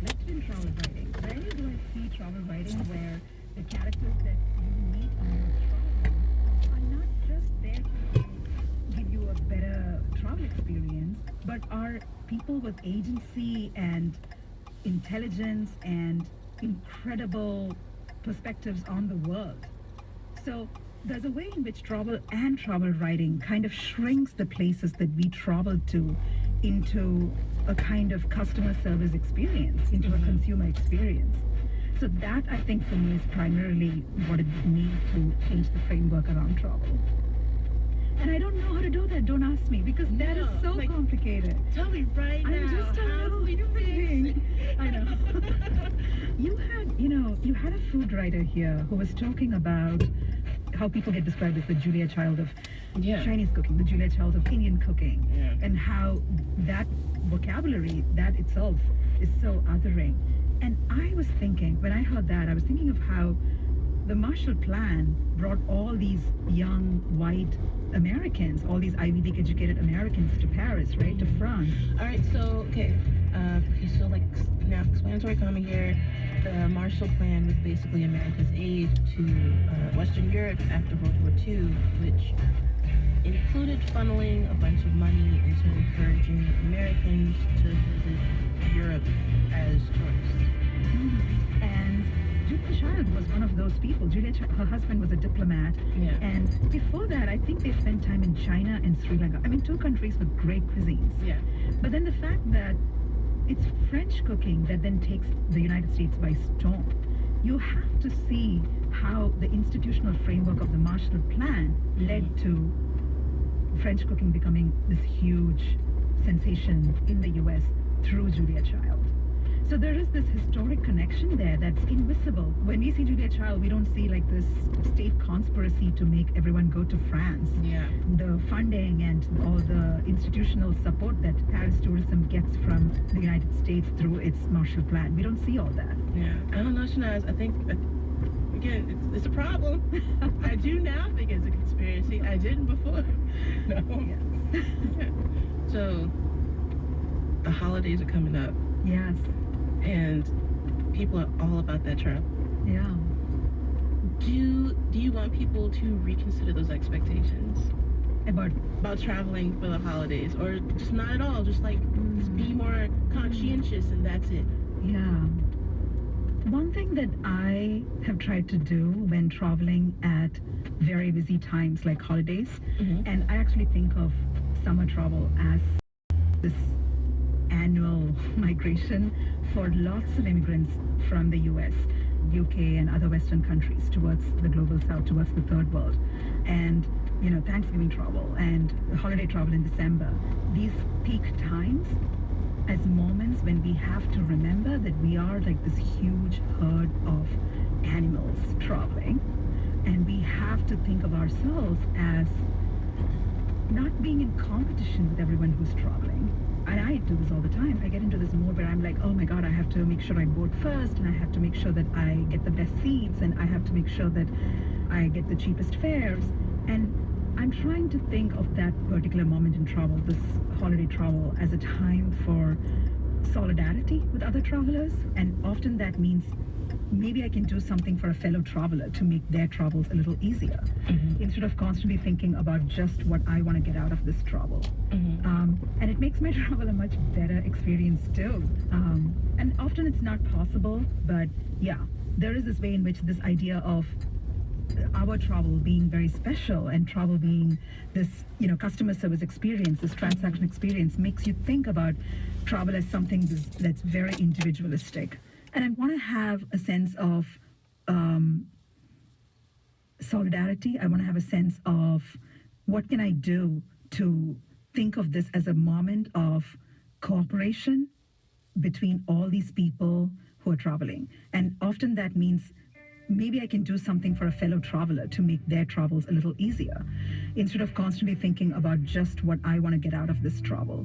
reflected in travel writing. Rarely do I see travel writing where the characters that you meet on your travel are not just there to give you a better travel experience, but are people with agency and intelligence and incredible perspectives on the world. So there's a way in which travel and travel writing kind of shrinks the places that we travel to into a kind of customer service experience, into a consumer experience. So that I think for me is primarily what it needs to change the framework around travel. And I don't know how to do that. Don't ask me because that is so complicated. Tell me right now. I'm just a how little we human fix being. it? I know. You had a food writer here who was talking about how people get described as the Julia Child of Yeah. Chinese cooking, the Julia Child of Indian cooking, Yeah. and how that vocabulary, that itself, is so othering. And I was thinking, when I heard that, I was thinking of how the Marshall Plan brought all these young white Americans, all these Ivy League educated Americans to Paris, right, to France. All right, so so like now explanatory coming here. The Marshall Plan was basically America's aid to Western Europe after World War II, which included funneling a bunch of money into encouraging Americans to visit Europe as tourists. And Julia Child was one of those people. Her husband was a diplomat. Yeah. And before that, I think they spent time in China and Sri Lanka. I mean, two countries with great cuisines. Yeah. But then the fact that it's French cooking that then takes the United States by storm. You have to see how the institutional framework of the Marshall Plan led to French cooking becoming this huge sensation in the US through Julia Child. So there is this historic connection there that's invisible. When we see Julia Child, we don't see like this state conspiracy to make everyone go to France. Yeah. The funding and all the institutional support that Paris tourism gets from the United States through its Marshall Plan. We don't see all that. Yeah. I don't know, Shanaz. I think, again, it's a problem. I do now think it's a conspiracy. I didn't before. No. Yes. So, the holidays are coming up, Yes. and people are all about that travel. Yeah. Do you want people to reconsider those expectations About traveling for the holidays, or just not at all? Just like just be more conscientious, and that's it. Yeah. One thing that I have tried to do when traveling at very busy times like holidays, and I actually think of summer travel as this annual migration for lots of immigrants from the US, UK, and other Western countries towards the global south, towards the third world. And, Thanksgiving travel and holiday travel in December, these peak times as moments when we have to remember that we are like this huge herd of animals traveling, and we have to think of ourselves as not being in competition with everyone who's traveling. And I do this all the time. I get into this mode where I'm like, oh my God, I have to make sure I board first, and I have to make sure that I get the best seats, and I have to make sure that I get the cheapest fares. And I'm trying to think of that particular moment in travel, this holiday travel, as a time for solidarity with other travelers. And often that means maybe I can do something for a fellow traveler to make their travels a little easier, instead of constantly thinking about just what I want to get out of this travel. And it makes my travel a much better experience too. And often it's not possible, but yeah, there is this way in which this idea of our travel being very special and travel being this, customer service experience, this transaction experience, makes you think about travel as something that's very individualistic. And I want to have a sense of solidarity. I want to have a sense of what can I do to think of this as a moment of cooperation between all these people who are traveling. And often that means maybe I can do something for a fellow traveler to make their travels a little easier, instead of constantly thinking about just what I want to get out of this travel.